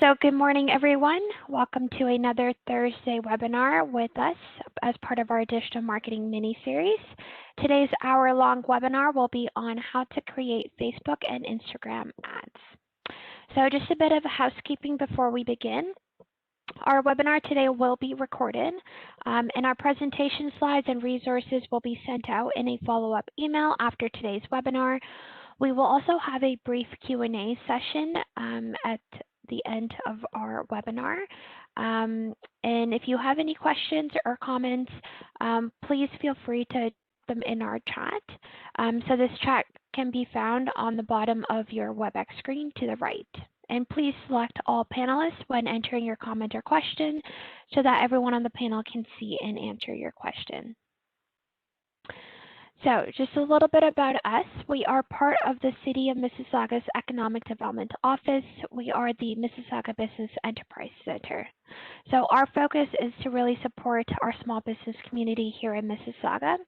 So good morning, everyone. Welcome to another Thursday webinar with us as part of our digital marketing mini-series. Today's hour-long webinar will be on how to create Facebook and Instagram ads. So just a bit of housekeeping before we begin. Our webinar today will be recorded, and our presentation slides and resources will be sent out in a follow-up email after today's webinar. We will also have a brief Q&A session at the end of our webinar. And if you have any questions or comments, please feel free to put them in our chat. So this chat can be found on the bottom of your WebEx screen to the right. And please select all panelists when entering your comment or question so that everyone on the panel can see and answer your question. So just a little bit about us. We are part of the City of Mississauga's Economic Development Office. We are the Mississauga Business Enterprise Center. So our focus is to really support our small business community here in Mississauga.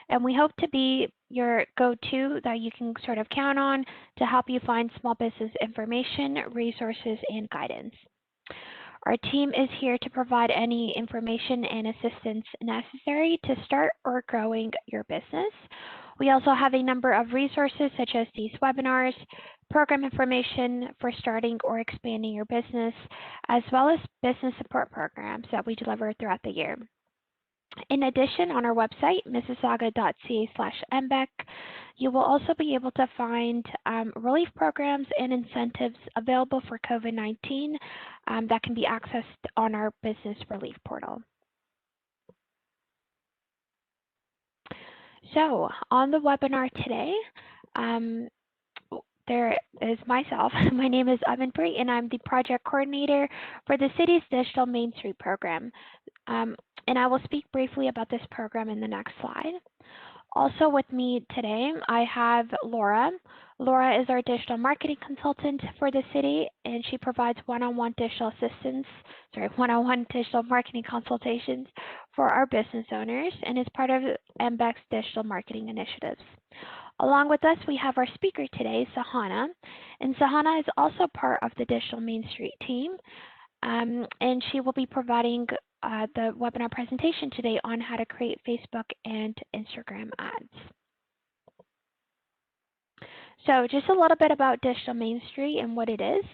And we hope to be your go-to that you can sort of count on to help you find small business information, resources, and guidance. Our team is here to provide any information and assistance necessary to start or growing your business. We also have a number of resources such as these webinars, program information for starting or expanding your business, as well as business support programs that we deliver throughout the year. In addition, on our website, mississauga.ca/MBEC, you will also be able to find relief programs and incentives available for COVID-19 that can be accessed on our business relief portal. So on the webinar today, there is myself. My name is Avinpreet, and I'm the project coordinator for the city's Digital Main Street program. And I will speak briefly about this program in the next slide. Also with me today, I have Laura. Laura is our digital marketing consultant for the city, and she provides one-on-one digital marketing consultations for our business owners and is part of MBEC's digital marketing initiatives. Along with us, we have our speaker today, Sahana, and Sahana is also part of the Digital Main Street team, and she will be providing the webinar presentation today on how to create Facebook and Instagram ads. So just a little bit about Digital Main Street and what it is.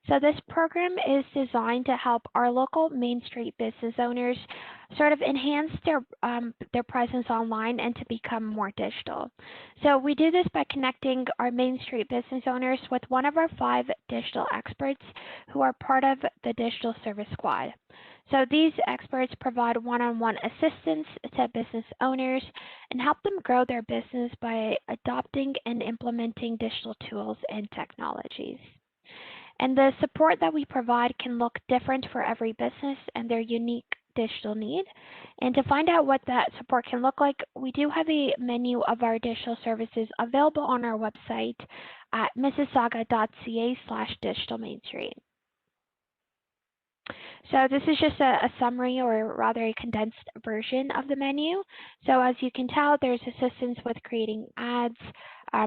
So this program is designed to help our local Main Street business owners sort of enhance their presence online and to become more digital. So we do this by connecting our Main Street business owners with one of our 5 digital experts who are part of the Digital Service Squad. So these experts provide one-on-one assistance to business owners and help them grow their business by adopting and implementing digital tools and technologies. And the support that we provide can look different for every business and their unique digital need. And to find out what that support can look like, we do have a menu of our digital services available on our website at mississauga.ca/digitalmainstreet. So this is just a summary, or rather a condensed version of the menu. So as you can tell, there's assistance with creating ads,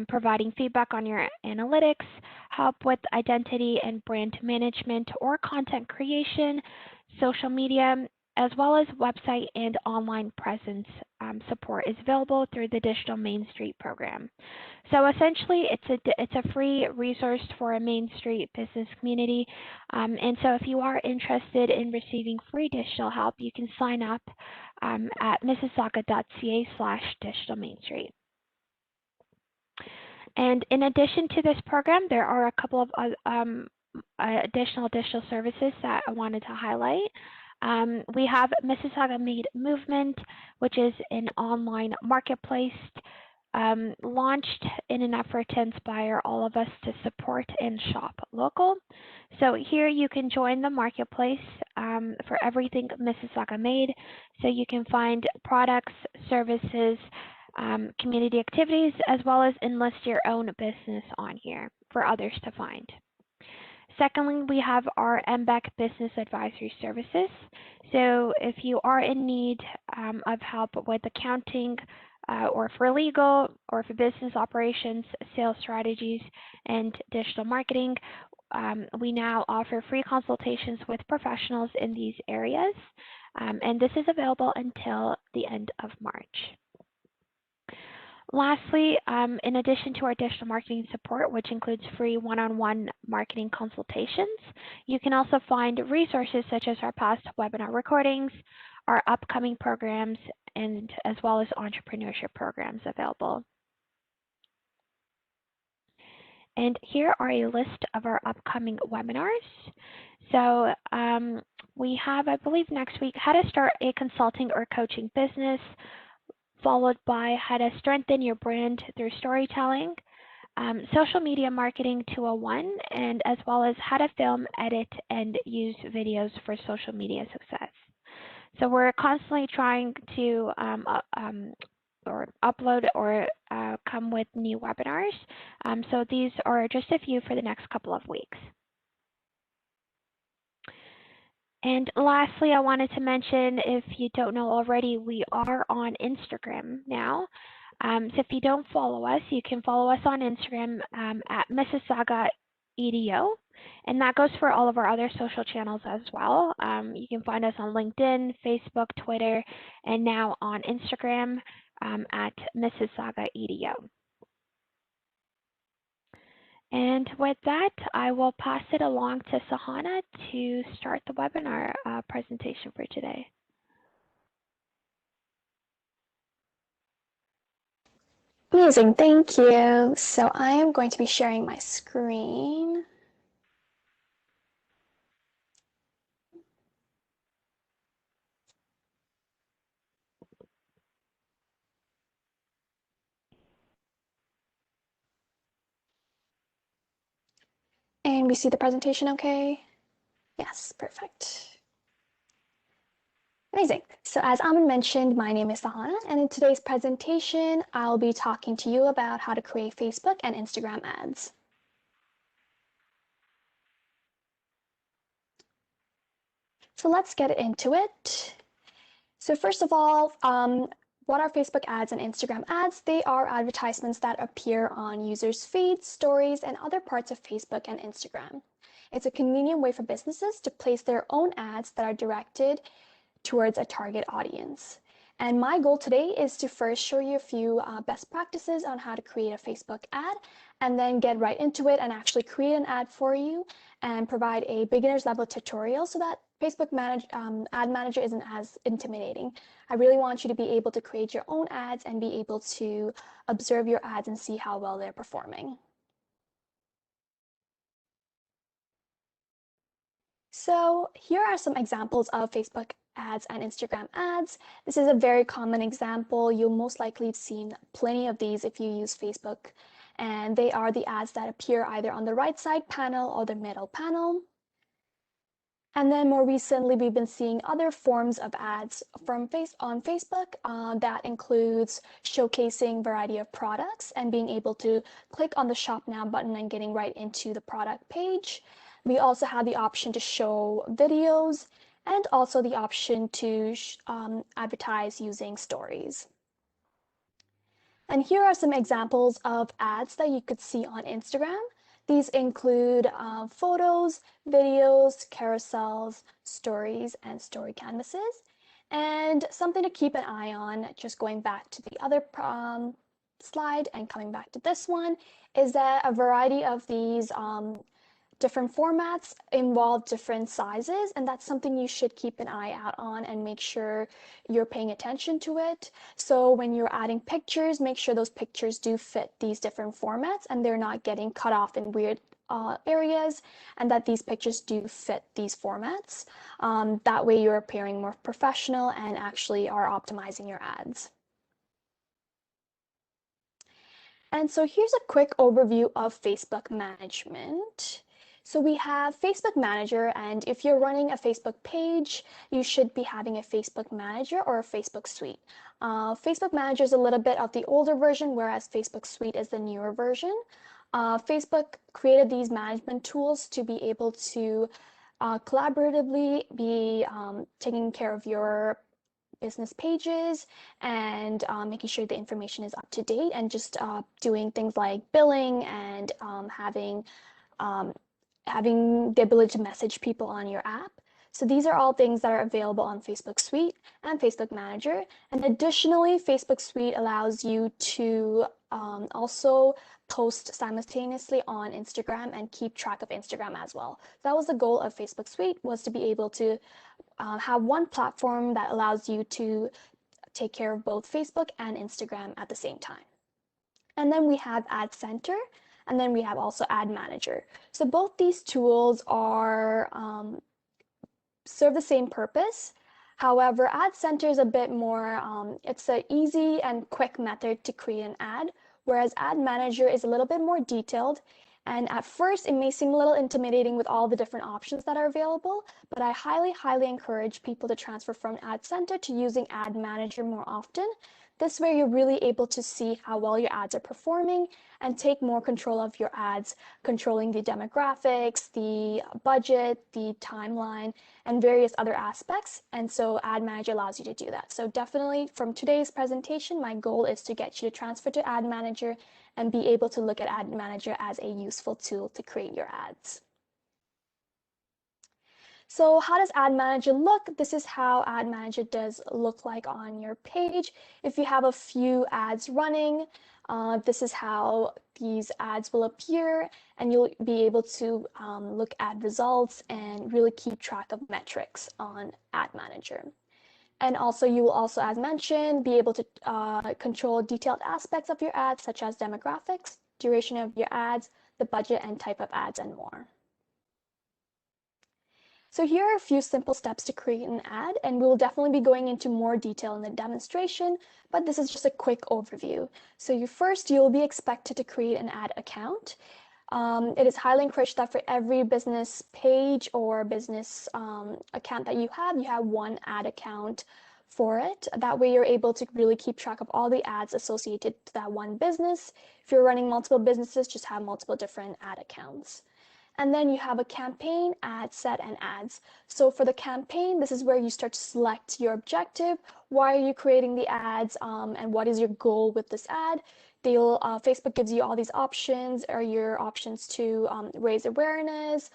providing feedback on your analytics, help with identity and brand management or content creation, social media, as well as website and online presence support is available through the Digital Main Street program. So essentially, it's a free resource for a Main Street business community. And so if you are interested in receiving free digital help, you can sign up at mississauga.ca/digitalmainstreet. And in addition to this program, there are a couple of additional digital services that I wanted to highlight. We have Mississauga Made Movement, which is an online marketplace launched in an effort to inspire all of us to support and shop local. So here you can join the marketplace for everything Mississauga made. So you can find products, services, community activities, as well as enlist your own business on here for others to find. Secondly, we have our MBEC Business Advisory Services. So if you are in need of help with accounting or for legal or for business operations, sales strategies, and digital marketing, we now offer free consultations with professionals in these areas, and this is available until the end of March. Lastly, in addition to our digital marketing support, which includes free one-on-one marketing consultations, you can also find resources such as our past webinar recordings, our upcoming programs, and as well as entrepreneurship programs available. And here are a list of our upcoming webinars. So we have, I believe next week, how to start a consulting or coaching business, followed by how to strengthen your brand through storytelling, social media marketing 201, and as well as how to film, edit, and use videos for social media success. So we're constantly trying to or upload or come with new webinars. So these are just a few for the next couple of weeks. And lastly, I wanted to mention, if you don't know already, we are on Instagram now. So if you don't follow us, you can follow us on Instagram at Mississauga EDO. And that goes for all of our other social channels as well. You can find us on LinkedIn, Facebook, Twitter, and now on Instagram at Mississauga EDO. And with that, I will pass it along to Sahana to start the webinar presentation for today. Amazing, thank you. So I am going to be sharing my screen. And we see the presentation okay? Yes, perfect. Amazing. So as Amin mentioned, my name is Sahana, and in today's presentation, I'll be talking to you about how to create Facebook and Instagram ads. So let's get into it. So first of all, what are Facebook ads and Instagram ads? They are advertisements that appear on users' feeds, stories, and other parts of Facebook and Instagram. It's a convenient way for businesses to place their own ads that are directed towards a target audience. And my goal today is to first show you a few best practices on how to create a Facebook ad, and then get right into it and actually create an ad for you and provide a beginner's level tutorial so that Facebook Ad Manager isn't as intimidating. I really want you to be able to create your own ads and be able to observe your ads and see how well they're performing. So here are some examples of Facebook ads and Instagram ads. This is a very common example. You'll most likely have seen plenty of these if you use Facebook. And they are the ads that appear either on the right side panel or the middle panel. And then more recently, we've been seeing other forms of ads on Facebook that includes showcasing variety of products and being able to click on the Shop Now button and getting right into the product page. We also have the option to show videos and also the option to advertise using stories. And here are some examples of ads that you could see on Instagram. These include photos, videos, carousels, stories, and story canvases. And something to keep an eye on, just going back to the other slide and coming back to this one, is that a variety of these different formats involve different sizes, and that's something you should keep an eye out on and make sure you're paying attention to it. So when you're adding pictures, make sure those pictures do fit these different formats and they're not getting cut off in weird areas, and that these pictures do fit these formats. That way you're appearing more professional and actually are optimizing your ads. And so here's a quick overview of Facebook management. So we have Facebook Manager, and if you're running a Facebook page, you should be having a Facebook Manager or a Facebook Suite. Facebook Manager is a little bit of the older version, whereas Facebook Suite is the newer version. Facebook created these management tools to be able to collaboratively be taking care of your business pages and making sure the information is up to date, and just doing things like billing and having having the ability to message people on your app. So these are all things that are available on Facebook Suite and Facebook Manager. And additionally, Facebook Suite allows you to also post simultaneously on Instagram and keep track of Instagram as well. That was the goal of Facebook Suite, was to be able to have one platform that allows you to take care of both Facebook and Instagram at the same time. And then we have Ad Center, and then we have also Ad Manager. So both these tools are serve the same purpose. However, Ad Center is a bit more, it's an easy and quick method to create an ad, whereas Ad Manager is a little bit more detailed. And at first, it may seem a little intimidating with all the different options that are available, but I highly encourage people to transfer from Ad Center to using Ad Manager more often. This way, you're really able to see how well your ads are performing and take more control of your ads, controlling the demographics, the budget, the timeline, and various other aspects. And so Ad Manager allows you to do that. So definitely from today's presentation, my goal is to get you to transfer to Ad Manager and be able to look at Ad Manager as a useful tool to create your ads. So how does Ad Manager look? This is how Ad Manager does look like on your page. If you have a few ads running, this is how these ads will appear, and you'll be able to look at results and really keep track of metrics on Ad Manager. And also, you will also, as mentioned, be able to control detailed aspects of your ads, such as demographics, duration of your ads, the budget and type of ads, and more. So here are a few simple steps to create an ad, and we will definitely be going into more detail in the demonstration, but this is just a quick overview. So you'll be expected to create an ad account. It is highly encouraged that for every business page or business account that you have one ad account for it. That way you're able to really keep track of all the ads associated to that one business. If you're running multiple businesses, just have multiple different ad accounts. And then you have a campaign, ad set, and ads. So for the campaign, this is where you start to select your objective. Why are you creating the ads, and what is your goal with this ad? Facebook gives you all these options, or your options to raise awareness,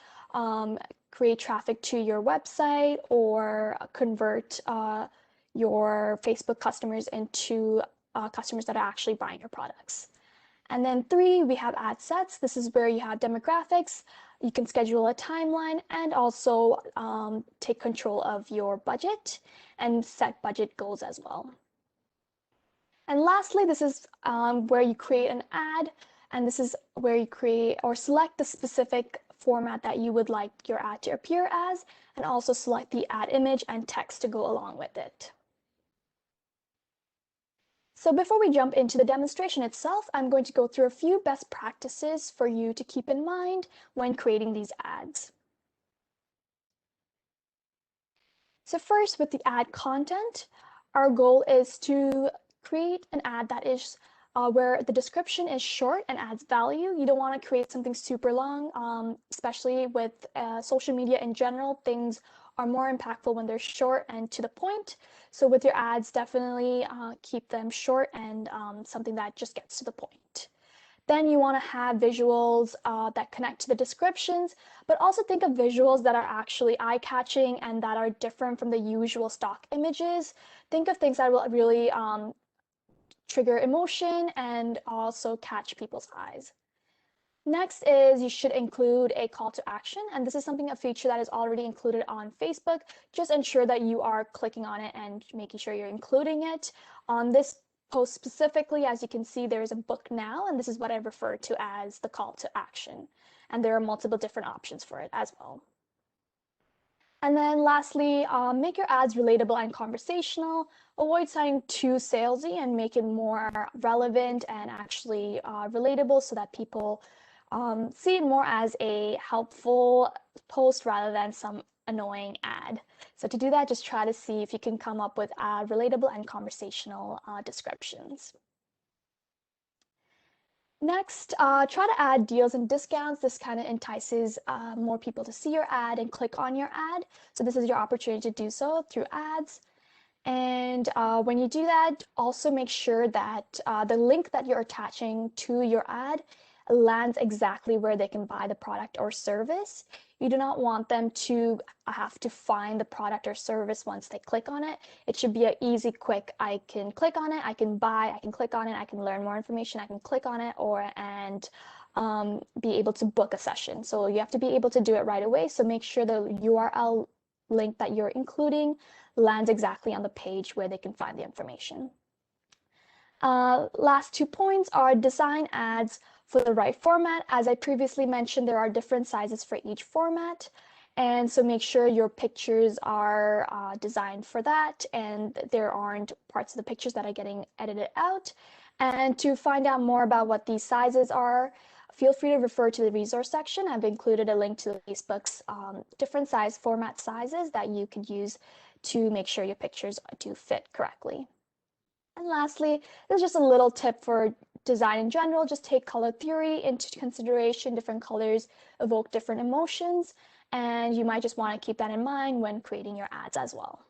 create traffic to your website, or convert your Facebook customers into customers that are actually buying your products. And then 3, we have ad sets. This is where you have demographics. You can schedule a timeline and also take control of your budget and set budget goals as well. And lastly, this is where you create an ad, and this is where you create or select the specific format that you would like your ad to appear as, and also select the ad image and text to go along with it. So before we jump into the demonstration itself, I'm going to go through a few best practices for you to keep in mind when creating these ads. So first, with the ad content, our goal is to create an ad that is where the description is short and adds value. You don't want to create something super long, especially with social media in general. Things are more impactful when they're short and to the point. So with your ads, definitely keep them short and something that just gets to the point. Then you want to have visuals that connect to the descriptions, but also think of visuals that are actually eye-catching and that are different from the usual stock images. Think of things that will really trigger emotion and also catch people's eyes. Next is you should include a call to action, and this is a feature that is already included on Facebook. Just ensure that you are clicking on it and making sure you're including it. On this post specifically, as you can see, there is a book now, and this is what I refer to as the call to action. And there are multiple different options for it as well. And then lastly, make your ads relatable and conversational. Avoid sounding too salesy and make it more relevant and actually relatable so that people see it more as a helpful post rather than some annoying ad. So to do that, just try to see if you can come up with relatable and conversational descriptions. Next, try to add deals and discounts. This kind of entices more people to see your ad and click on your ad. So this is your opportunity to do so through ads. And when you do that, also make sure that the link that you're attaching to your ad lands exactly where they can buy the product or service. You do not want them to have to find the product or service once they click on it. It should be an easy, quick, I can click on it, I can buy, I can click on it, I can learn more information, I can click on it, be able to book a session. So you have to be able to do it right away. So make sure the URL link that you're including lands exactly on the page where they can find the information. Last 2 points are design ads for the right format. As I previously mentioned, there are different sizes for each format. And so make sure your pictures are designed for that and there aren't parts of the pictures that are getting edited out. And to find out more about what these sizes are, feel free to refer to the resource section. I've included a link to Facebook's different size format sizes that you could use to make sure your pictures do fit correctly. And lastly, this is just a little tip for design in general. Just take color theory into consideration. Different colors evoke different emotions, and you might just want to keep that in mind when creating your ads as well.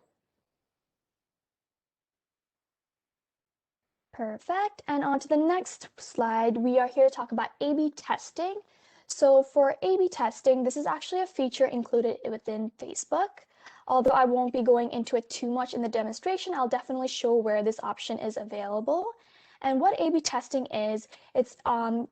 Perfect. And on to the next slide, we are here to talk about A/B testing. So for A/B testing, this is actually a feature included within Facebook. Although I won't be going into it too much in the demonstration, I'll definitely show where this option is available. And what A/B testing is, it's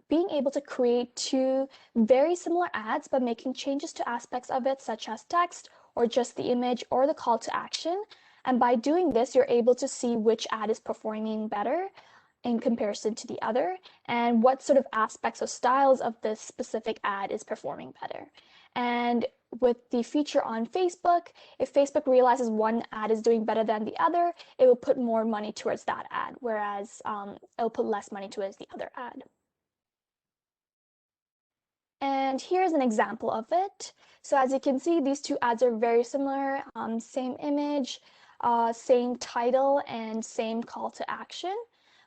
being able to create two very similar ads, but making changes to aspects of it, such as text or just the image or the call to action. And by doing this, you're able to see which ad is performing better in comparison to the other, and what sort of aspects or styles of this specific ad is performing better. And with the feature on Facebook, if Facebook realizes one ad is doing better than the other, it will put more money towards that ad, whereas it'll put less money towards the other ad. And here's an example of it. So as you can see, these two ads are very similar, same image, same title, and same call to action.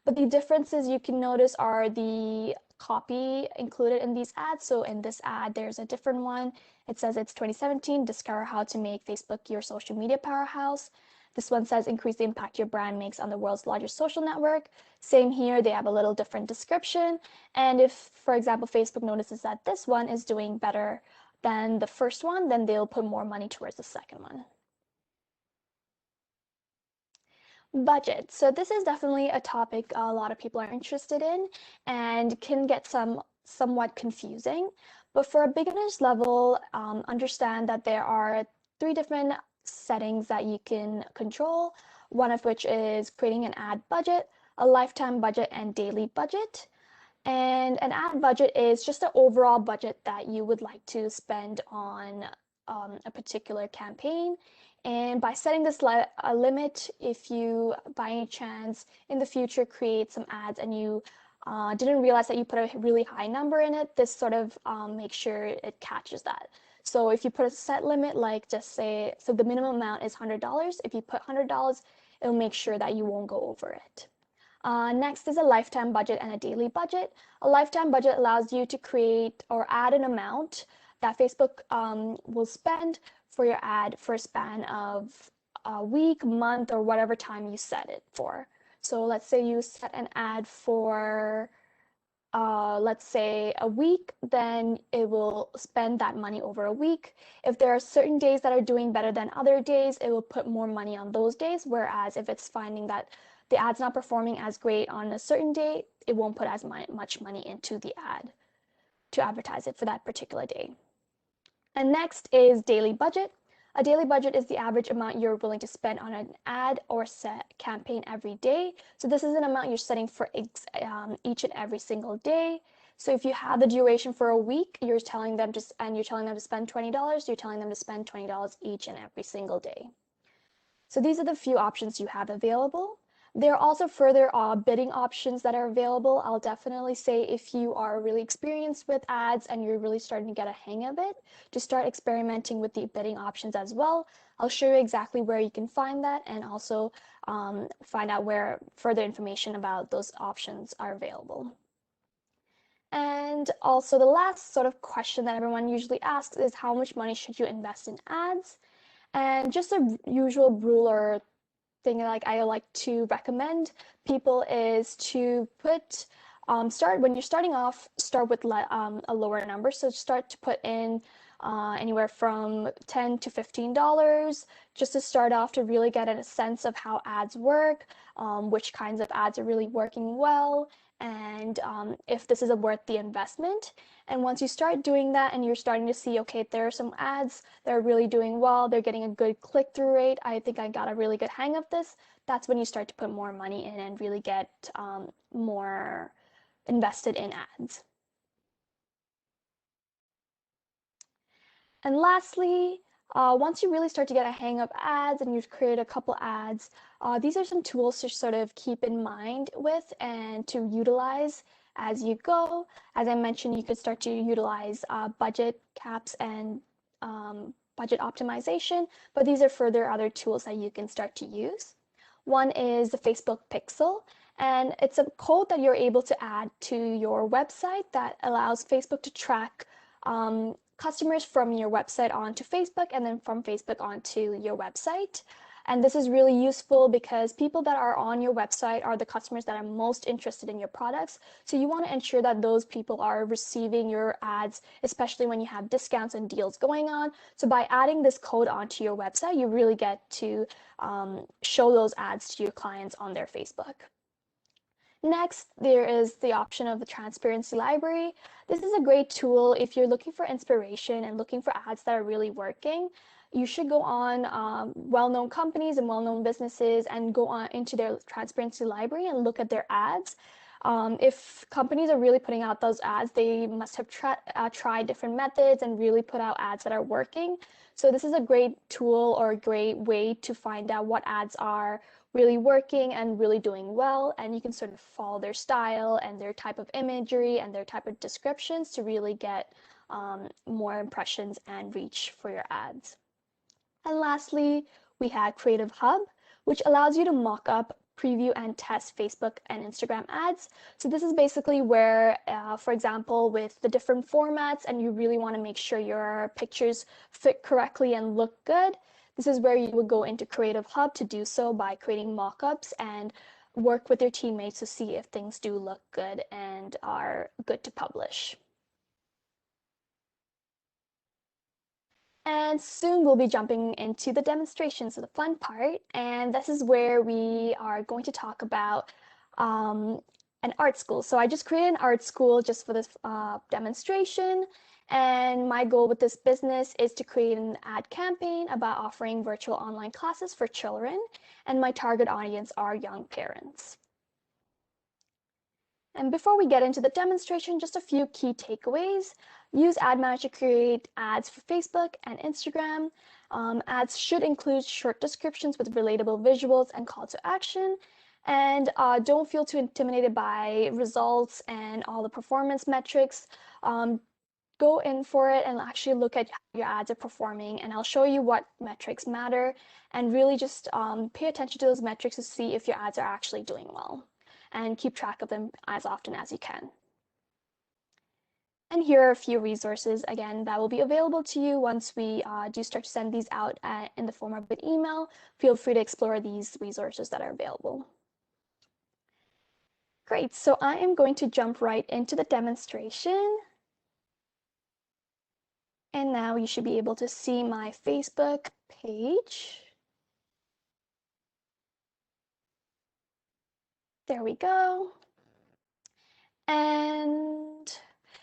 But the differences you can notice are the copy included in these ads. So in this ad, there's a different one. It says it's 2017, discover how to make Facebook your social media powerhouse. This one says increase the impact your brand makes on the world's largest social network. Same here, they have a little different description. And if, for example, Facebook notices that this one is doing better than the first one, then they'll put more money towards the second one. Budget. So this is definitely a topic a lot of people are interested in and can get somewhat confusing. But for a beginner's level, understand that there are 3 different settings that you can control, one of which is creating an ad budget, a lifetime budget, and daily budget. And an ad budget is just an overall budget that you would like to spend on a particular campaign. And by setting this limit, if you by any chance in the future create some ads and you didn't realize that you put a really high number in it, this sort of makes sure it catches that. So if you put a set limit, like just say, so the minimum amount is $100. If you put $100, it'll make sure that you won't go over it. Next is a lifetime budget and a daily budget. A lifetime budget allows you to create or add an amount that Facebook will spend for your ad for a span of a week, month, or whatever time you set it for. So let's say you set an ad for, let's say a week, then it will spend that money over a week. If there are certain days that are doing better than other days, it will put more money on those days. Whereas if it's finding that the ad's not performing as great on a certain day, it won't put as much money into the ad to advertise it for that particular day. And next is daily budget. A daily budget is the average amount you're willing to spend on an ad or set campaign every day. So this is an amount you're setting for each and every single day. So if you have the duration for a week, you're telling them to spend $20, you're telling them to spend $20 each and every single day. So these are the few options you have available. There are also further bidding options that are available. I'll definitely say if you are really experienced with ads and you're really starting to get a hang of it, to start experimenting with the bidding options as well. I'll show you exactly where you can find that and also find out where further information about those options are available. And also the last sort of question that everyone usually asks is how much money should you invest in ads? And just a usual rule or thing like I like to recommend people is to put when you're starting off, start with a lower number. So start to put in anywhere from $10 to $15 just to start off, to really get a sense of how ads work, which kinds of ads are really working well, and if this is worth the investment. And once you start doing that and you're starting to see, okay, there are some ads that are really doing well, they're getting a good click-through rate, I think I got a really good hang of this, that's when you start to put more money in and really get more invested in ads. And lastly, once you really start to get a hang of ads and you've created a couple ads, these are some tools to sort of keep in mind with and to utilize as you go. As I mentioned, you could start to utilize budget caps and budget optimization, but these are further other tools that you can start to use. One is the Facebook Pixel, and it's a code that you're able to add to your website that allows Facebook to track customers from your website onto Facebook and then from Facebook onto your website. And this is really useful because people that are on your website are the customers that are most interested in your products. So you want to ensure that those people are receiving your ads, especially when you have discounts and deals going on. So by adding this code onto your website, you really get to show those ads to your clients on their Facebook. Next, there is the option of the transparency library. This is a great tool if you're looking for inspiration and looking for ads that are really working. You should go on well-known companies and well-known businesses and go on into their transparency library and look at their ads. If companies are really putting out those ads, they must have tried different methods and really put out ads that are working. So this is a great tool or a great way to find out what ads are really working and really doing well, and you can sort of follow their style and their type of imagery and their type of descriptions to really get more impressions and reach for your ads. And lastly, we had Creative Hub, which allows you to mock up, preview, and test Facebook and Instagram ads. So this is basically where, for example, with the different formats and you really want to make sure your pictures fit correctly and look good, this is where you would go into Creative Hub to do so by creating mock-ups and work with your teammates to see if things do look good and are good to publish. And soon we'll be jumping into the demonstrations, so the fun part. And this is where we are going to talk about an art school. So I just created an art school just for this demonstration. And my goal with this business is to create an ad campaign about offering virtual online classes for children. And my target audience are young parents. And before we get into the demonstration, just a few key takeaways. Use Ad Manager to create ads for Facebook and Instagram. Ads should include short descriptions with relatable visuals and call to action. And don't feel too intimidated by results and all the performance metrics. Go in for it and actually look at how your ads are performing, and I'll show you what metrics matter, and really just pay attention to those metrics to see if your ads are actually doing well, and keep track of them as often as you can. And here are a few resources, again, that will be available to you once we do start to send these out in the form of an email. Feel free to explore these resources that are available. Great, so I am going to jump right into the demonstration. And now you should be able to see my Facebook page. There we go. And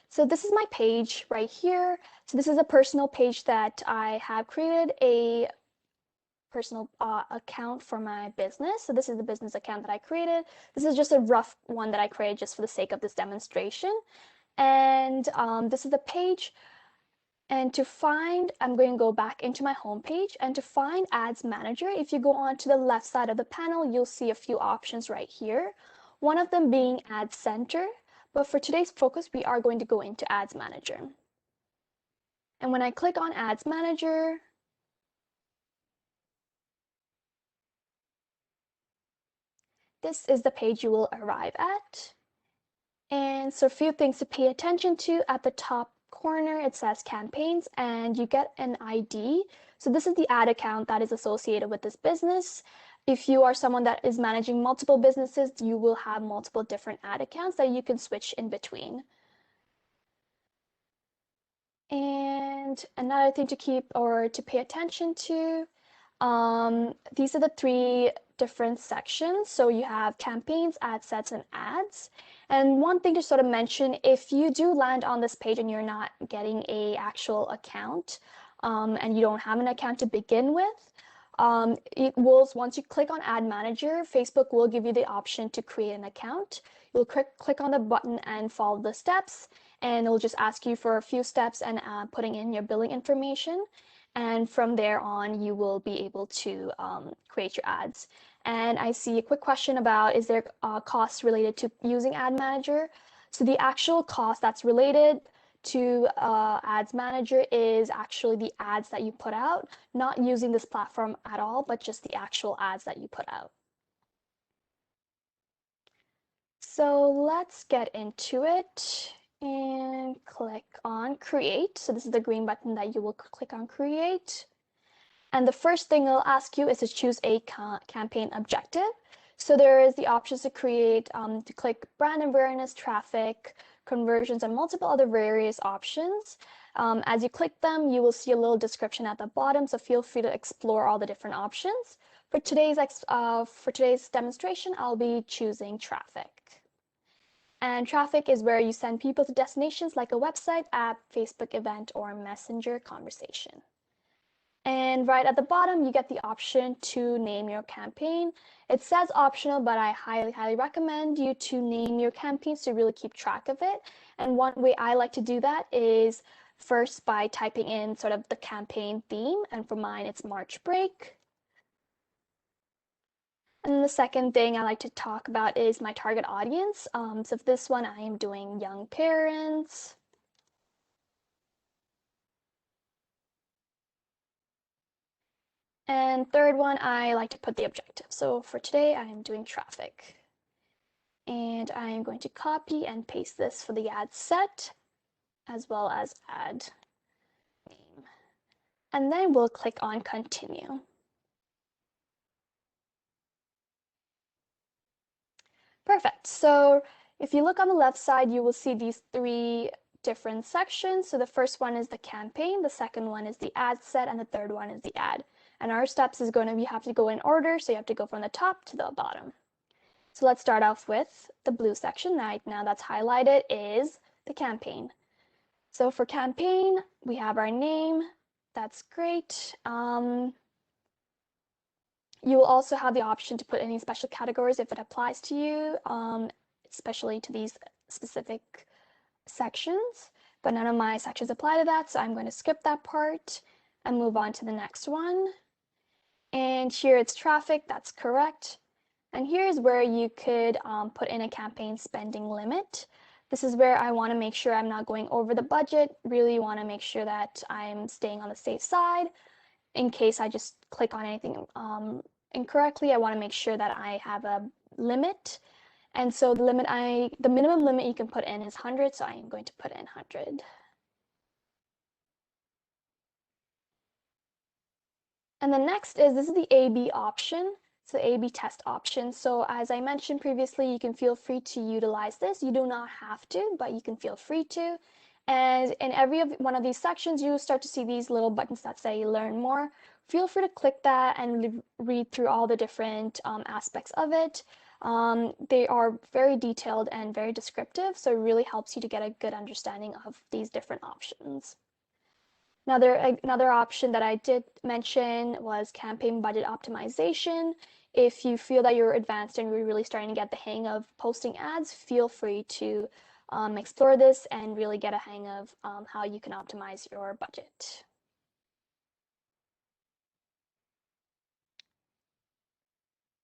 so this is my page right here. So this is a personal page that I have created a personal account for my business. So this is the business account that I created. This is just a rough one that I created just for the sake of this demonstration. And this is the page. And to find, I'm going to go back into my home page, and to find Ads Manager, if you go on to the left side of the panel, you'll see a few options right here. One of them being Ad Center, but for today's focus, we are going to go into Ads Manager. And when I click on Ads Manager, this is the page you will arrive at. And so a few things to pay attention to. At the top corner, it says campaigns, and you get an ID. So this is the ad account that is associated with this business. If you are someone that is managing multiple businesses, you will have multiple different ad accounts that you can switch in between. And another thing to keep or to pay attention to, these are the three different sections. So you have campaigns, ad sets, and ads. And one thing to sort of mention, if you do land on this page and you're not getting a actual account, and you don't have an account to begin with, once you click on Ad Manager, Facebook will give you the option to create an account. You'll click on the button and follow the steps, and it'll just ask you for a few steps and putting in your billing information. And from there on, you will be able to create your ads. And I see a quick question about, is there costs related to using Ad Manager? So the actual cost that's related to Ads Manager is actually the ads that you put out, not using this platform at all, but just the actual ads that you put out. So let's get into it and click on Create. So this is the green button that you will click on Create. And the first thing it'll ask you is to choose a campaign objective. So there is the options to create, to click brand awareness, traffic, conversions, and multiple other various options. As you click them, you will see a little description at the bottom, so feel free to explore all the different options. For today's demonstration, I'll be choosing traffic. And traffic is where you send people to destinations like a website, app, Facebook event, or messenger conversation. And right at the bottom, you get the option to name your campaign. It says optional, but I highly recommend you to name your campaigns to really keep track of it. And one way I like to do that is first by typing in sort of the campaign theme. And for mine, it's March break. And the second thing I like to talk about is my target audience. So for this one, I am doing young parents. And third one, I like to put the objective. So for today, I am doing traffic. And I am going to copy and paste this for the ad set, as well as ad name. And then we'll click on continue. Perfect. So if you look on the left side, you will see these three different sections. So the first one is the campaign, the second one is the ad set, and the third one is the ad. And our steps is going to be, you have to go in order, so you have to go from the top to the bottom. So let's start off with the blue section. Right now that's highlighted is the campaign. So for campaign, we have our name. That's great. You will also have the option to put any special categories if it applies to you, especially to these specific sections, but none of my sections apply to that, so I'm going to skip that part and move on to the next one. And here it's traffic, that's correct. And here's where you could put in a campaign spending limit. This is where I want to make sure I'm not going over the budget, really want to make sure that I'm staying on the safe side. In case I just click on anything incorrectly, I want to make sure that I have a limit. And so the minimum limit you can put in is 100, so I am going to put in 100. And the next is, this is the A/B option. It's the A/B test option. So as I mentioned previously, you can feel free to utilize this. You do not have to, but you can feel free to. And in every one of these sections, you start to see these little buttons that say learn more. Feel free to click that and read through all the different aspects of it. They are very detailed and very descriptive, so it really helps you to get a good understanding of these different options. Another option that I did mention was campaign budget optimization. If you feel that you're advanced and you're really starting to get the hang of posting ads, feel free to explore this and really get a hang of how you can optimize your budget.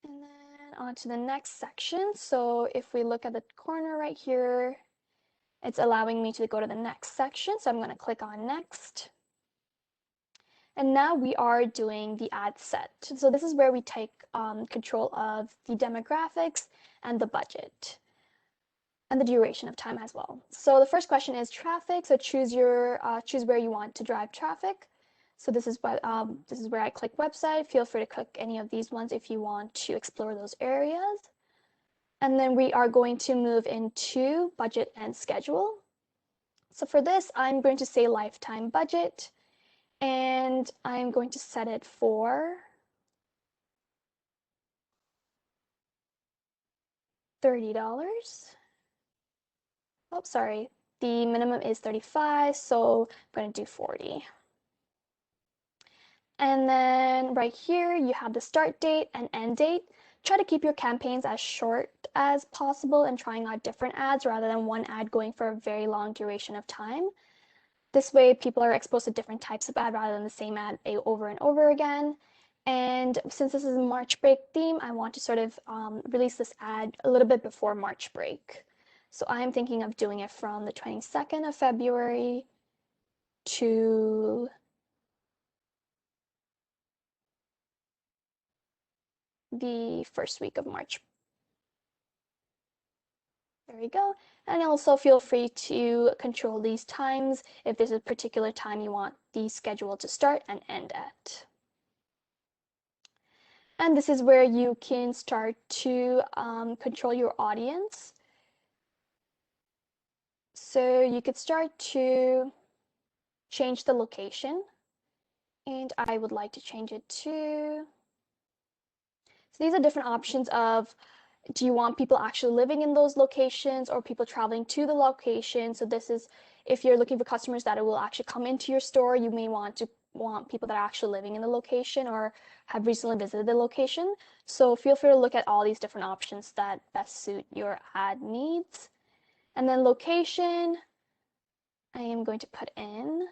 And then on to the next section. So if we look at the corner right here, it's allowing me to go to the next section. So I'm going to click on next. And now we are doing the ad set. So this is where we take control of the demographics and the budget and the duration of time as well. So the first question is traffic. So choose where you want to drive traffic. So this is where I click website. Feel free to click any of these ones if you want to explore those areas. And then we are going to move into budget and schedule. So for this, I'm going to say lifetime budget, and I'm going to set it for $30. Oh, sorry. The minimum is 35, so I'm going to do 40. And then right here, you have the start date and end date. Try to keep your campaigns as short as possible and trying out different ads rather than one ad going for a very long duration of time. This way, people are exposed to different types of ad rather than the same ad over and over again. And since this is a March break theme, I want to sort of release this ad a little bit before March break. So I'm thinking of doing it from the 22nd of February to the first week of March. There we go. And also feel free to control these times if there's a particular time you want the schedule to start and end at. And this is where you can start to control your audience. So you could start to change the location. And I would like to change it to, so these are different options of, do you want people actually living in those locations or people traveling to the location? So this is, if you're looking for customers that will actually come into your store, you may want people that are actually living in the location or have recently visited the location. So feel free to look at all these different options that best suit your ad needs. And then location, I am going to put in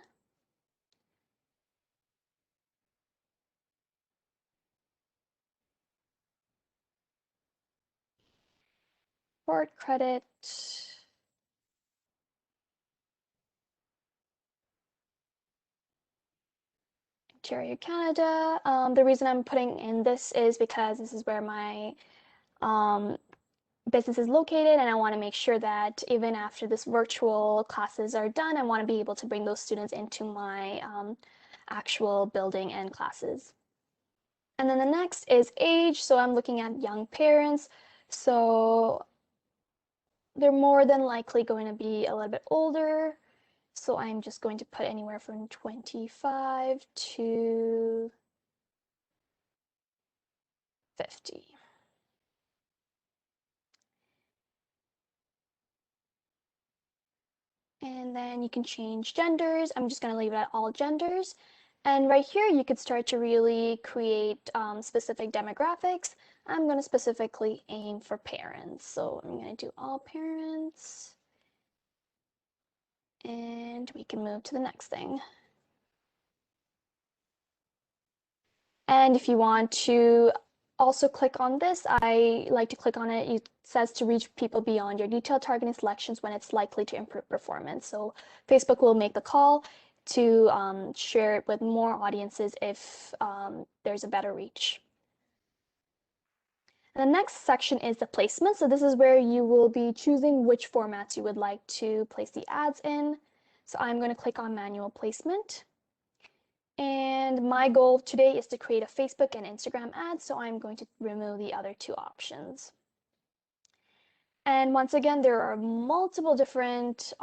Fort Credit, Ontario, Canada. The reason I'm putting in this is because this is where my business is located, and I want to make sure that even after this virtual classes are done, I want to be able to bring those students into my actual building and classes. And then the next is age. So I'm looking at young parents. So they're more than likely going to be a little bit older. So I'm just going to put anywhere from 25 to 50. And then you can change genders. I'm just going to leave it at all genders. And right here, you could start to really create specific demographics. I'm going to specifically aim for parents. So I'm going to do all parents. And we can move to the next thing. And if you want to also click on this, I like to click on it. It says to reach people beyond your detailed targeting selections when it's likely to improve performance. So Facebook will make the call to share it with more audiences if there's a better reach. And the next section is the placement. So this is where you will be choosing which formats you would like to place the ads in. So I'm going to click on manual placement. And my goal today is to create a Facebook and Instagram ad, so I'm going to remove the other two options. And once again, there are multiple different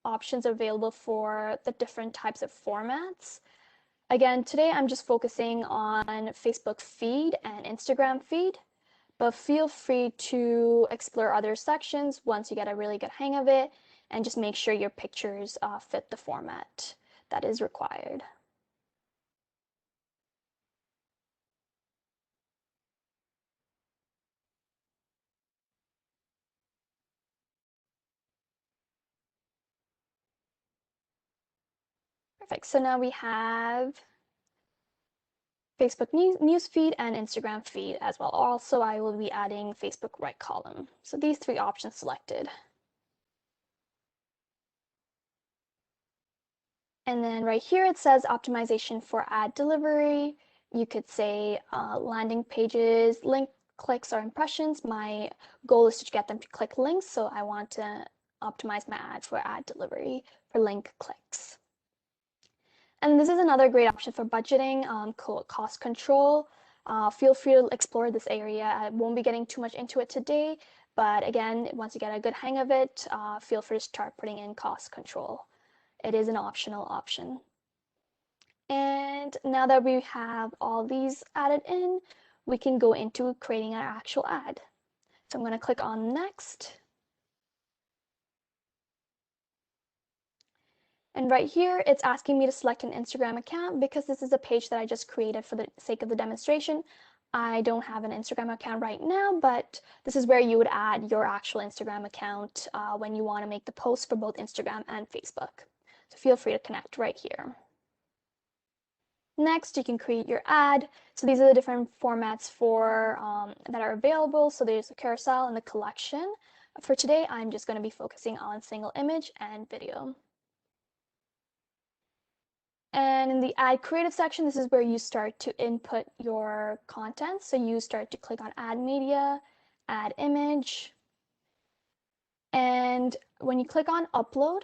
options available for the different types of formats. Again, today I'm just focusing on Facebook feed and Instagram feed, but feel free to explore other sections once you get a really good hang of it, and just make sure your pictures fit the format that is required. Perfect. So now we have Facebook news feed and Instagram feed as well. Also, I will be adding Facebook right column. So these three options selected. And then right here it says optimization for ad delivery. You could say landing pages, link clicks or impressions. My goal is to get them to click links, so I want to optimize my ad for ad delivery for link clicks. And this is another great option for budgeting, cost control. Feel free to explore this area. I won't be getting too much into it today, but again, once you get a good hang of it, feel free to start putting in cost control. It is an optional option. And now that we have all these added in, we can go into creating our actual ad. So I'm going to click on next. And right here, it's asking me to select an Instagram account because this is a page that I just created for the sake of the demonstration. I don't have an Instagram account right now, but this is where you would add your actual Instagram account when you want to make the post for both Instagram and Facebook. So feel free to connect right here. Next, you can create your ad. So these are the different formats that are available. So there's a carousel and the collection. For today, I'm just going to be focusing on single image and video. And in the ad creative section, this is where you start to input your content. So you start to click on add media, add image. And when you click on upload,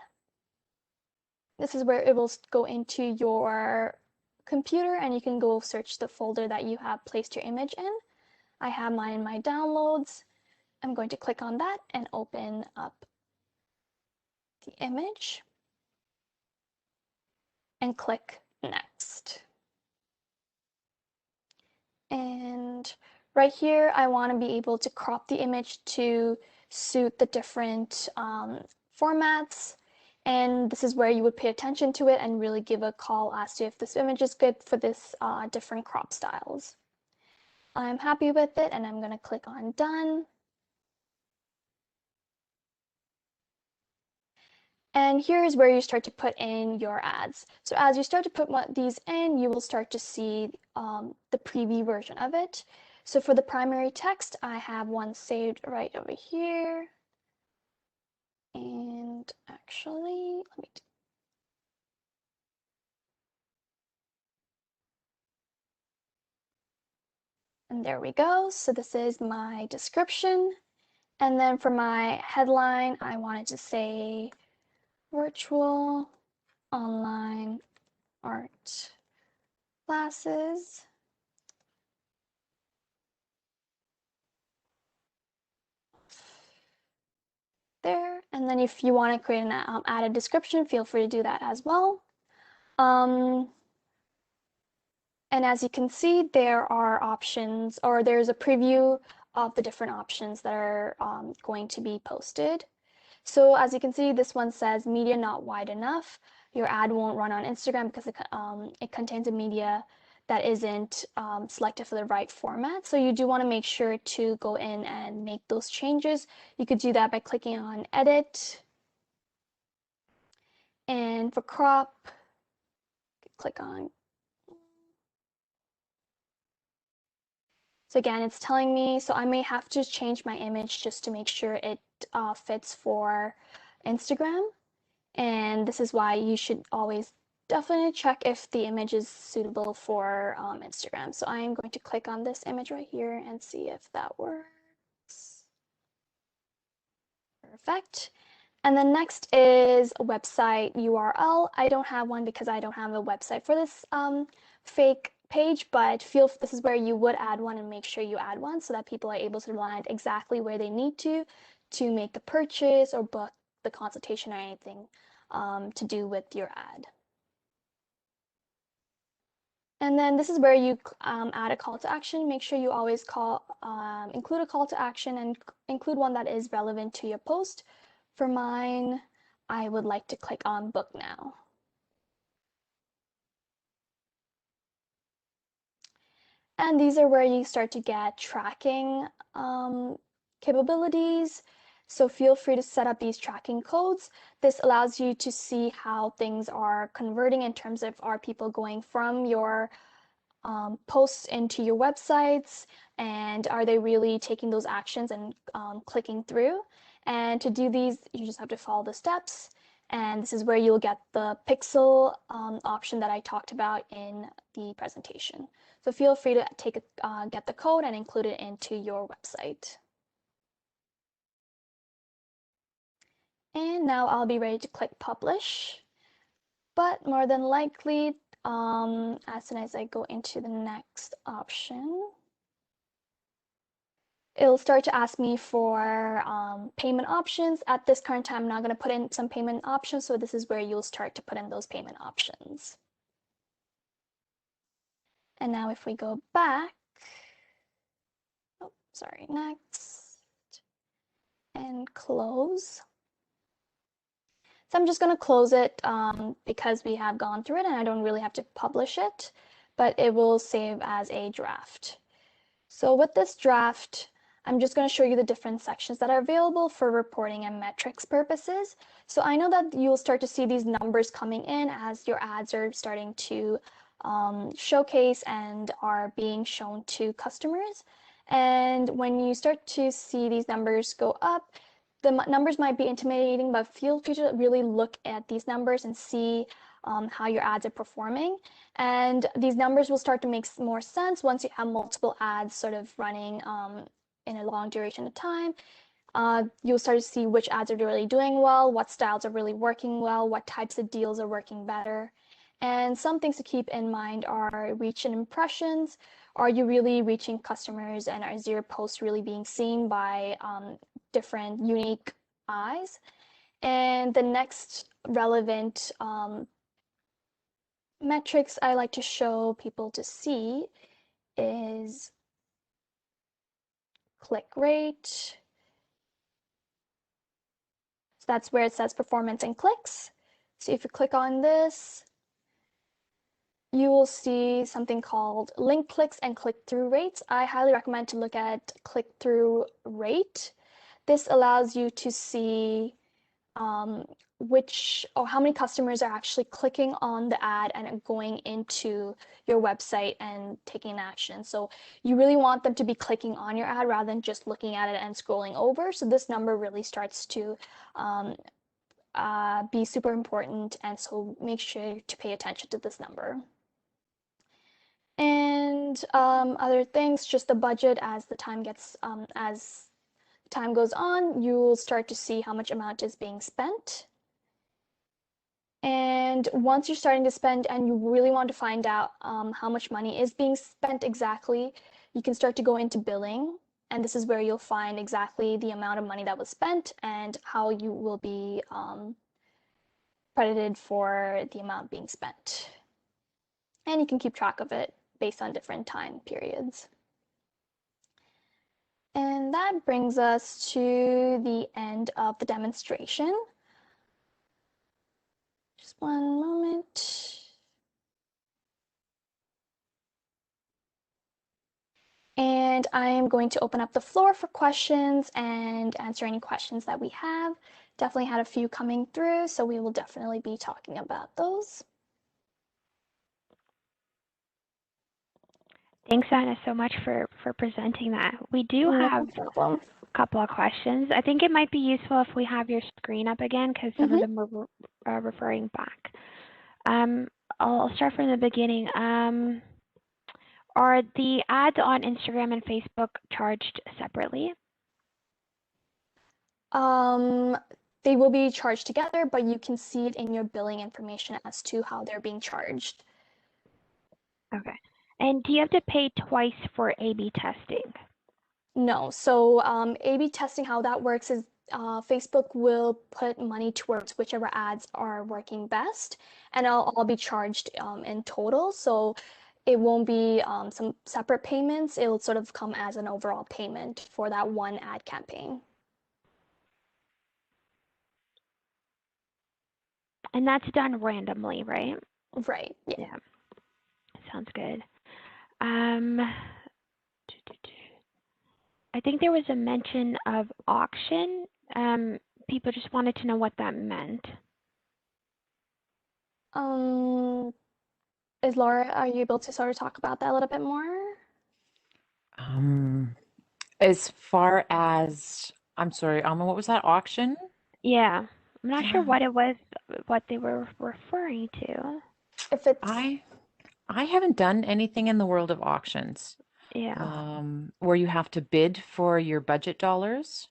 this is where it will go into your computer and you can go search the folder that you have placed your image in. I have mine in my downloads. I'm going to click on that and open up the image and click next. And right here, I want to be able to crop the image to suit the different formats. And this is where you would pay attention to it and really give a call as to if this image is good for this different crop styles. I'm happy with it and I'm going to click on done. And here is where you start to put in your ads. So as you start to put these in, you will start to see the preview version of it. So for the primary text, I have one saved right over here. And actually, let me and there we go. So this is my description. And then for my headline, I wanted to say virtual online art classes. There. And then if you want to create an added description, feel free to do that as well. And as you can see, there are options, or there's a preview of the different options that are going to be posted. So as you can see, this one says media not wide enough. Your ad won't run on Instagram because it contains a media that isn't selected for the right format. So you do want to make sure to go in and make those changes. You could do that by clicking on edit. And for crop, click on. So again, it's telling me, so I may have to change my image just to make sure it fits for Instagram. And this is why you should always definitely check if the image is suitable for Instagram. So I'm going to click on this image right here and see if that works. Perfect. And then next is a website URL. I don't have one because I don't have a website for this fake page, but this is where you would add one and make sure you add one so that people are able to land exactly where they need to make the purchase or book the consultation or anything to do with your ad. And then this is where you add a call to action. Make sure you always include a call to action and include one that is relevant to your post. For mine, I would like to click on book now. And these are where you start to get tracking capabilities. So feel free to set up these tracking codes. This allows you to see how things are converting in terms of are people going from your posts into your websites, and are they really taking those actions and clicking through. And to do these, you just have to follow the steps. And this is where you'll get the pixel option that I talked about in the presentation. So feel free to get the code and include it into your website. And now I'll be ready to click publish. But more than likely, as soon as I go into the next option, it'll start to ask me for payment options. At this current time, I'm not going to put in some payment options, so this is where you'll start to put in those payment options. And now if we go back, oh, sorry, next, and close. So I'm just going to close it because we have gone through it and I don't really have to publish it, but it will save as a draft. So with this draft, I'm just going to show you the different sections that are available for reporting and metrics purposes. So I know that you'll start to see these numbers coming in as your ads are starting to showcase and are being shown to customers. And when you start to see these numbers go up, the numbers might be intimidating, but feel free to really look at these numbers and see how your ads are performing. And these numbers will start to make more sense once you have multiple ads sort of running in a long duration of time. You'll start to see which ads are really doing well, what styles are really working well, what types of deals are working better. And some things to keep in mind are reach and impressions. Are you really reaching customers, and is your post really being seen by different unique eyes? And the next relevant metrics I like to show people to see is click rate. So that's where it says performance and clicks. So if you click on this, you will see something called link clicks and click-through rates. I highly recommend to look at click-through rate. This allows you to see which or how many customers are actually clicking on the ad and going into your website and taking action. So you really want them to be clicking on your ad rather than just looking at it and scrolling over. So this number really starts to be super important, and so make sure to pay attention to this number. And other things, just the budget as the time gets as time goes on, you'll start to see how much amount is being spent. And once you're starting to spend and you really want to find out how much money is being spent exactly, you can start to go into billing. And this is where you'll find exactly the amount of money that was spent and how you will be credited for the amount being spent. And you can keep track of it based on different time periods. And that brings us to the end of the demonstration. Just one moment. And I am going to open up the floor for questions and answer any questions that we have. Definitely had a few coming through, so we will definitely be talking about those. Thanks, Anna, so much for presenting that. We do have No problem. a couple of questions. I think it might be useful if we have your screen up again because some of them were referring back. I'll start from the beginning. Are the ads on Instagram and Facebook charged separately? They will be charged together, but you can see it in your billing information as to how they're being charged. Okay. And do you have to pay twice for A/B testing? No. So A/B testing, how that works is Facebook will put money towards whichever ads are working best, and it'll all be charged in total. So it won't be some separate payments. It'll sort of come as an overall payment for that one ad campaign. And that's done randomly, right? Right. Yeah. Yeah. Sounds good. I think there was a mention of auction. People just wanted to know what that meant. Is Laura, are you able to sort of talk about that a little bit more? As far as, I'm sorry, what was that, auction? Yeah. I'm not sure Yeah. what it was, what they were referring to. If it's I haven't done anything in the world of auctions. Yeah. Where you have to bid for your budget dollars.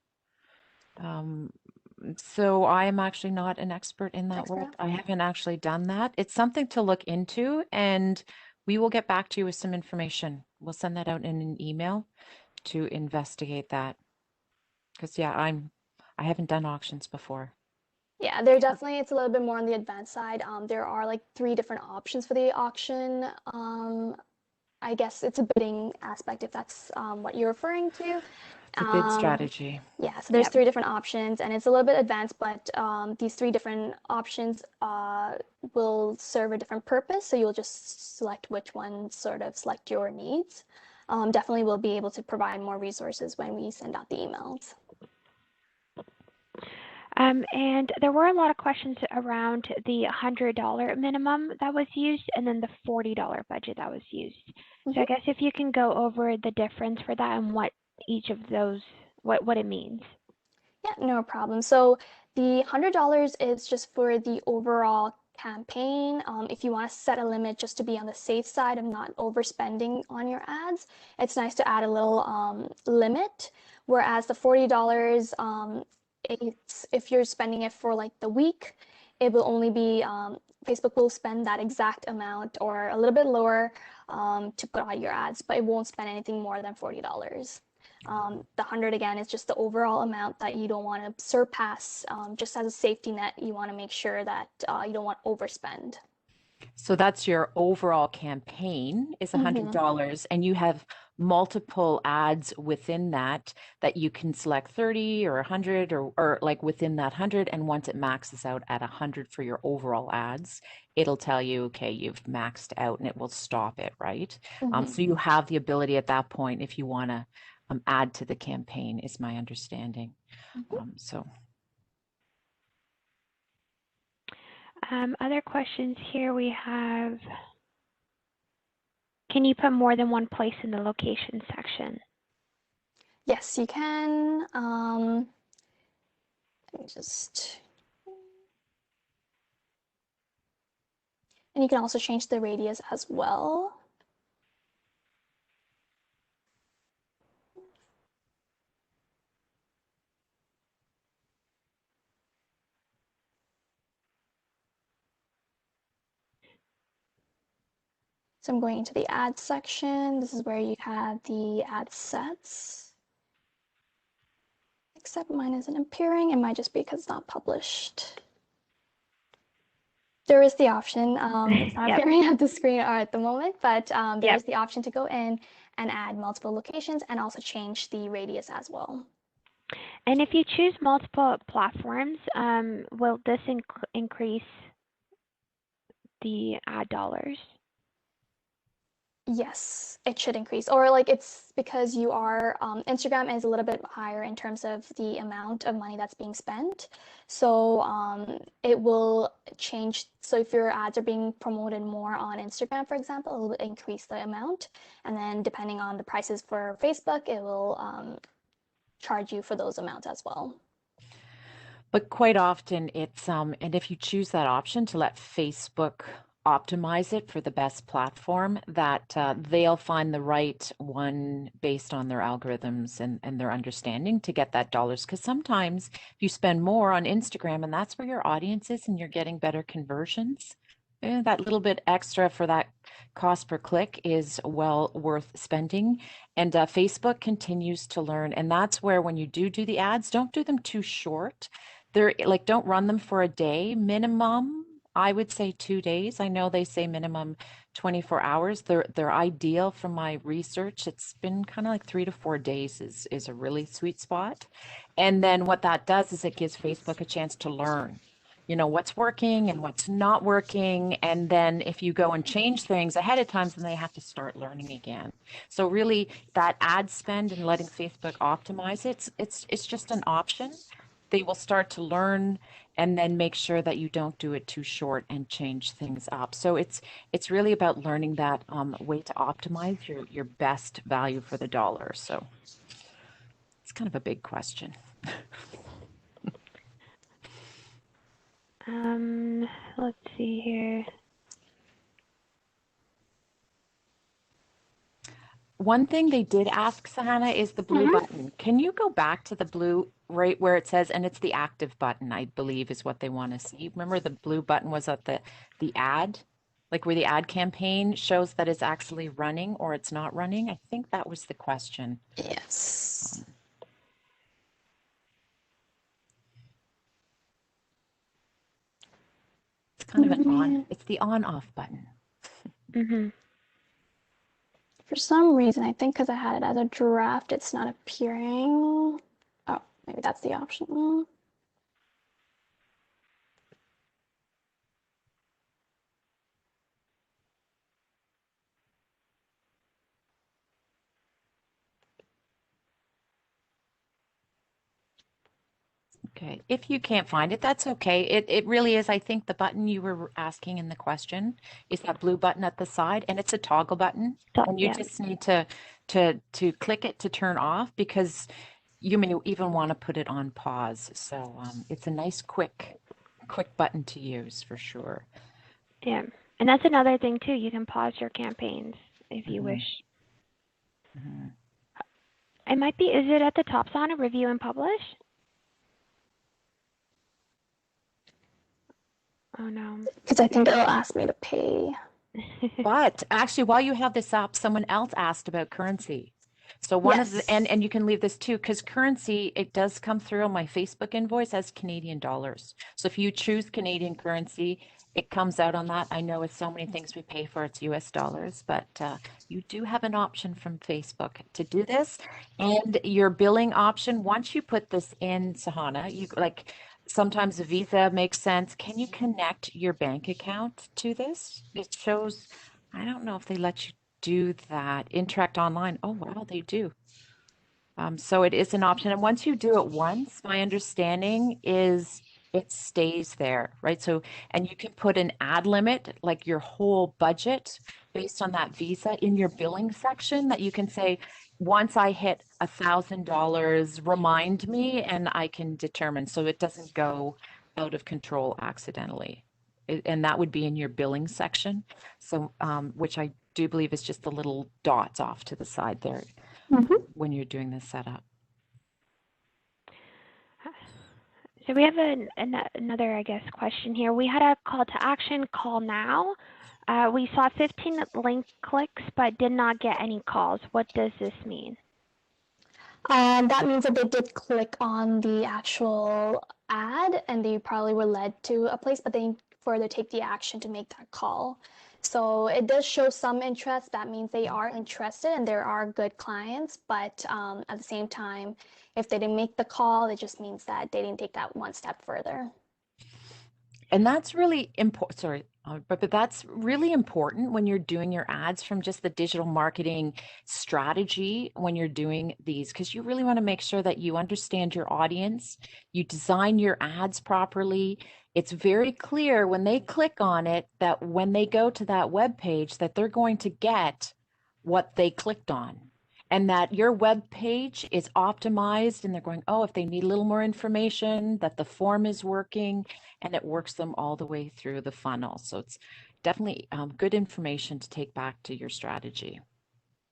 So I am actually not an expert in that world. Expert? I haven't actually done that. It's something to look into, and we will get back to you with some information. We'll send that out in an email to investigate that. Because yeah, I haven't done auctions before. Yeah, they're definitely, it's a little bit more on the advanced side. There are like three different options for the auction. I guess it's a bidding aspect if that's what you're referring to. The bid Um, strategy. yeah, so there's Yep. three different options, and it's a little bit advanced, but these three different options will serve a different purpose. So you'll just select which one sort of select your needs. Definitely, we'll be able to provide more resources when we send out the emails. And there were a lot of questions around the $100 minimum that was used and then the $40 budget that was used. So I guess if you can go over the difference for that and what each of those, what it means. Yeah, no problem. So the $100 is just for the overall campaign. If you want to set a limit just to be on the safe side of not overspending on your ads, it's nice to add a little limit. Whereas the $40, it's if you're spending it for like the week, it will only be Facebook will spend that exact amount or a little bit lower to put out your ads, but it won't spend anything more than $40. The 100 again is just the overall amount that you don't want to surpass. Just as a safety net, you want to make sure that you don't want to overspend. So that's your overall campaign is $100, and you have multiple ads within that you can select 30 or 100 or like within that 100. And once it maxes out at 100 for your overall ads, it'll tell you, okay, you've maxed out, and it will stop it, right? So you have the ability at that point if you want to add to the campaign, is my understanding. So Other questions here we have, can you put more than one place in the location section? Yes, you can. Let me just, and you can also change the radius as well. So I'm going into the ad section. This is where you have the ad sets. Except mine isn't appearing. It might just be because it's not published. There is the option. It's not Yep. appearing at the screen or at the moment, but there Yep. is the option to go in and add multiple locations and also change the radius as well. And if you choose multiple platforms, will this increase the ad dollars? Yes, it should increase. Or like it's because you are, Instagram is a little bit higher in terms of the amount of money that's being spent. So it will change. So if your ads are being promoted more on Instagram, for example, it will increase the amount. And then depending on the prices for Facebook, it will charge you for those amounts as well. but quite often it's and if you choose that option to let Facebook optimize it for the best platform, that they'll find the right one based on their algorithms and their understanding to get that dollars. Because sometimes if you spend more on Instagram and that's where your audience is and you're getting better conversions, that little bit extra for that cost per click is well worth spending. And Facebook continues to learn. And that's where when you do the ads, don't do them too short. They're like, don't run them for a day minimum. I would say 2 days. I know they say minimum 24 hours. They're ideal from my research. It's been kind of like 3 to 4 days is a really sweet spot. And then what that does is it gives Facebook a chance to learn, what's working and what's not working. And then if you go and change things ahead of time, then they have to start learning again. So really that ad spend and letting Facebook optimize it's just an option. They will start to learn and then make sure that you don't do it too short and change things up. So it's really about learning that way to optimize your best value for the dollar. So it's kind of a big question. Let's see here. One thing they did ask, Sahana, is the blue button. Can you go back to the blue right where it says, and it's the active button, I believe is what they want to see. Remember the blue button was at the ad, like where the ad campaign shows that it's actually running or it's not running. I think that was the question. Yes. It's kind of an on, it's the on-off button. For some reason, I think because I had it as a draft, it's not appearing. Oh, maybe that's the option. Okay, if you can't find it, that's okay. It really is, I think the button you were asking in the question is that blue button at the side, and it's a toggle button. And you just need to click it to turn off, because you may even want to put it on pause. So it's a nice quick button to use for sure. Yeah, and that's another thing too. You can pause your campaigns if you wish. It might be, is it at the top, Sana, review and publish? Oh no. Because I think it'll ask me to pay. But actually, while you have this up, someone else asked about currency. So one of the, and you can leave this too, because currency, it does come through on my Facebook invoice as Canadian dollars. So if you choose Canadian currency, it comes out on that. I know with so many things we pay for, it's US dollars, but you do have an option from Facebook to do this. And your billing option, once you put this in, Sahana, you like, sometimes a Visa makes sense. Can you connect your bank account to this? It shows, I don't know if they let you do that. Interact online. Oh, wow, they do. So it is an option. And once you do it once, my understanding is it stays there, right? So, and you can put an ad limit, like your whole budget based on that Visa in your billing section, that you can say, once I hit $1,000, remind me, and I can determine, so it doesn't go out of control accidentally. And that would be in your billing section. So, which I do believe is just the little dots off to the side there when you're doing the setup. So we have another, I guess, question here. We had a call to action, call now. We saw 15 link clicks, but did not get any calls. What does this mean? That means that they did click on the actual ad and they probably were led to a place, but they further take the action to make that call. So it does show some interest. That means they are interested and there are good clients, but at the same time, if they didn't make the call, it just means that they didn't take that one step further. And that's really important. Sorry, but that's really important when you're doing your ads from just the digital marketing strategy when you're doing these, because you really want to make sure that you understand your audience, you design your ads properly. It's very clear when they click on it that when they go to that web page that they're going to get what they clicked on. And that your web page is optimized and they're going, oh, if they need a little more information, that the form is working, and it works them all the way through the funnel. So it's definitely good information to take back to your strategy.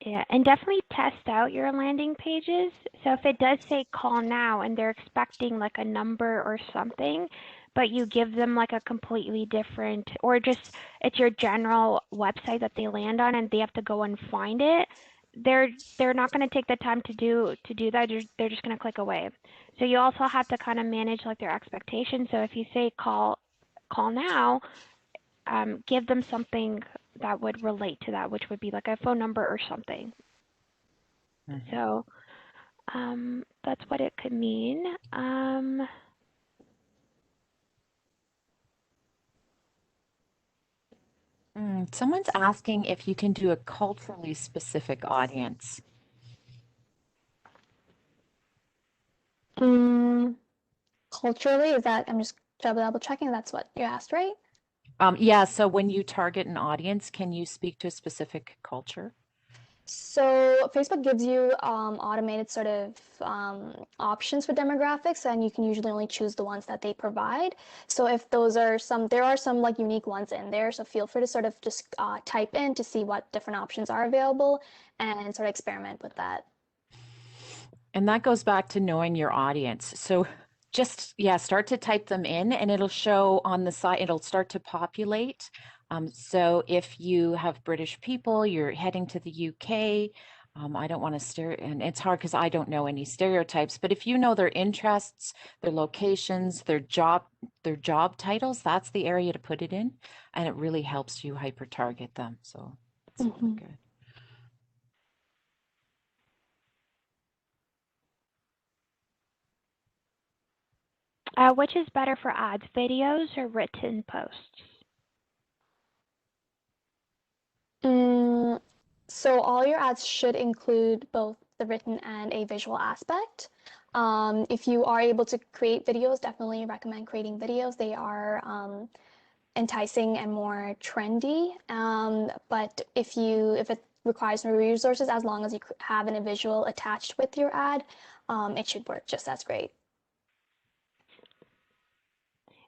Yeah, and definitely test out your landing pages. So if it does say call now and they're expecting like a number or something, but you give them like a completely different, or just it's your general website that they land on and they have to go and find it, they're not going to take the time to do that. They're just going to click away. So you also have to kind of manage like their expectations. So if you say call now, give them something that would relate to that, which would be like a phone number or something. So that's what it could mean. Someone's asking if you can do a culturally specific audience. Culturally, is that, I'm just double checking, that's what you asked, right? Yeah, so when you target an audience, can you speak to a specific culture? So Facebook gives you automated sort of options for demographics, and you can usually only choose the ones that they provide. So if those are there are some like unique ones in there. So feel free to sort of just type in to see what different options are available and sort of experiment with that. And that goes back to knowing your audience. So just, yeah, start to type them in and it'll show on the side, it'll start to populate. So if you have British people, you're heading to the UK, I don't want to and it's hard because I don't know any stereotypes, but if you know their interests, their locations, their job titles, that's the area to put it in. And it really helps you hyper target them. So it's really good. Which is better for ads, videos or written posts? So all your ads should include both the written and a visual aspect. If you are able to create videos, definitely recommend creating videos. They are enticing and more trendy. But if it requires no resources, as long as you have a visual attached with your ad, it should work just as great.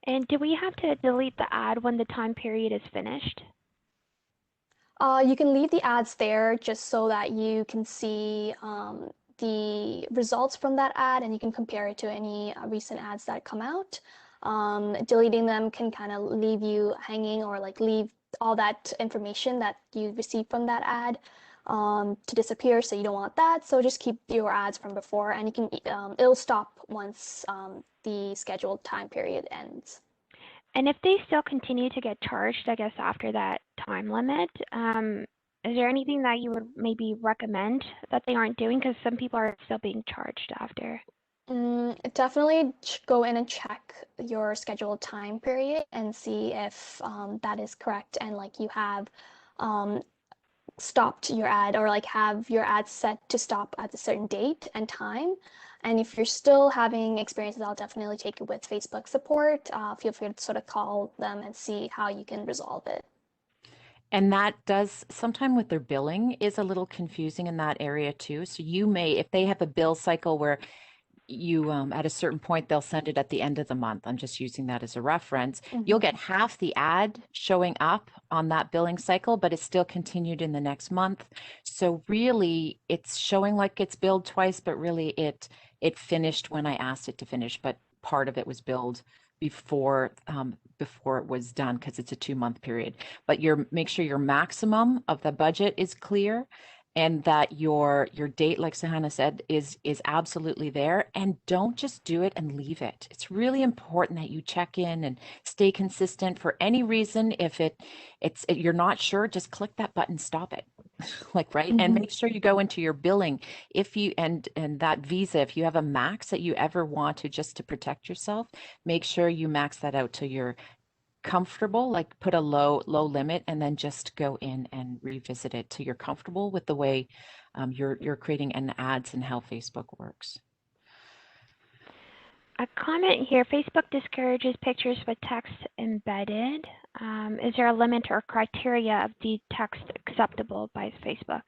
And do we have to delete the ad when the time period is finished? You can leave the ads there just so that you can see the results from that ad and you can compare it to any recent ads that come out. Deleting them can kind of leave you hanging or like leave all that information that you received from that ad to disappear. So you don't want that. So just keep your ads from before and you can it'll stop once the scheduled time period ends. And if they still continue to get charged, I guess, after that time limit, is there anything that you would maybe recommend that they aren't doing? Because some people are still being charged after. Definitely go in and check your scheduled time period and see if that is correct and like you have stopped your ad or like have your ad set to stop at a certain date and time. And if you're still having experiences, I'll definitely take it with Facebook support. Feel free to sort of call them and see how you can resolve it. And that does sometime with their billing is a little confusing in that area too. So you may, if they have a bill cycle where you at a certain point they'll send it at the end of the month. I'm just using that as a reference. You'll get half the ad showing up on that billing cycle, but it's still continued in the next month. So really it's showing like it's billed twice, but really it finished when I asked it to finish, but part of it was billed before it was done because it's a 2-month period. But make sure your maximum of the budget is clear and that your date, like Sahana said, is absolutely there. And don't just do it and leave it. It's really important that you check in and stay consistent for any reason. If you're not sure, just click that button, stop it. Like, right. And make sure you go into your billing if you and that visa, if you have a max that you ever want to just to protect yourself, make sure you max that out till you're comfortable, like put a low limit and then just go in and revisit it till you're comfortable with the way you're creating an ads and how Facebook works. A comment here, Facebook discourages pictures with text embedded. Is there a limit or criteria of the text acceptable by Facebook?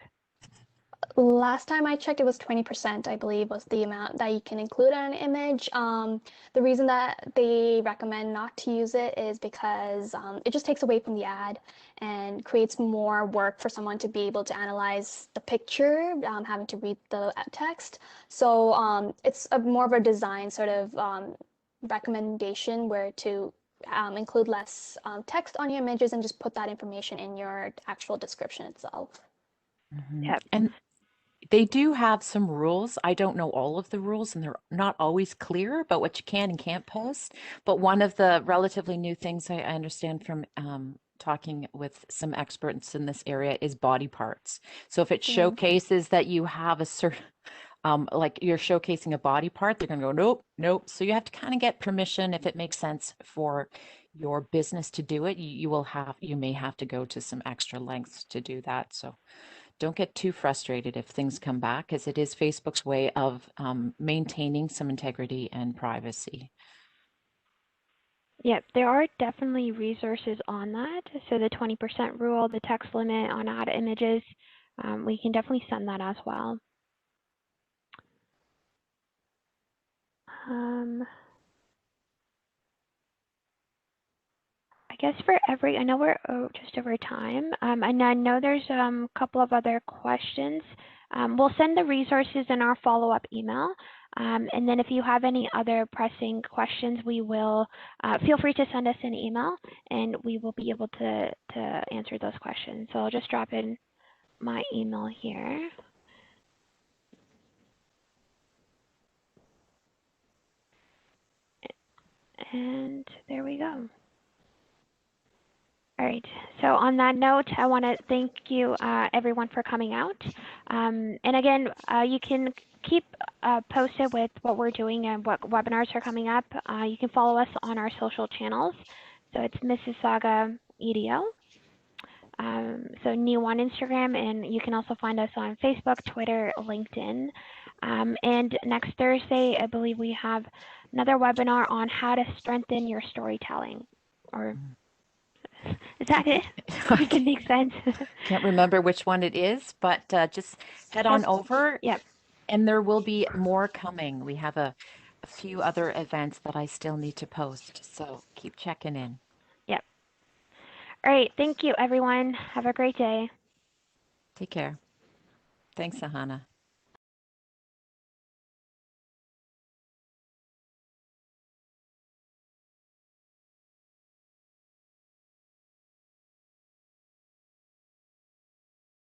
Last time I checked, it was 20%, I believe, was the amount that you can include on an image. The reason that they recommend not to use it is because it just takes away from the ad and creates more work for someone to be able to analyze the picture, having to read the text. So it's more of a design sort of recommendation where to include less text on your images and just put that information in your actual description itself. Yep. And they do have some rules. I don't know all of the rules and they're not always clear about what you can and can't post. But one of the relatively new things I understand from talking with some experts in this area is body parts. So if it showcases that you have a certain, like you're showcasing a body part, they're going to go, nope, nope. So you have to kind of get permission if it makes sense for your business to do it. You may have to go to some extra lengths to do that. So don't get too frustrated if things come back, as it is Facebook's way of maintaining some integrity and privacy. Yep, there are definitely resources on that. So the 20% rule, the text limit on ad images, we can definitely send that as well. I guess I know we're just over time, and I know there's a couple of other questions. We'll send the resources in our follow-up email, and then if you have any other pressing questions, we will feel free to send us an email, and we will be able to answer those questions. So I'll just drop in my email here. And there we go. All right, so on that note, I want to thank you everyone for coming out. And again, you can keep posted with what we're doing and what webinars are coming up. You can follow us on our social channels. So it's Mississauga EDO. So new on Instagram, and you can also find us on Facebook, Twitter, LinkedIn. And next Thursday, I believe we have another webinar on how to strengthen your storytelling. Or is that it? Does it make sense? Can't remember which one it is, but just head on over. Yep. And there will be more coming. We have a few other events that I still need to post, so keep checking in. Yep. All right. Thank you, everyone. Have a great day. Take care. Thanks, Sahana.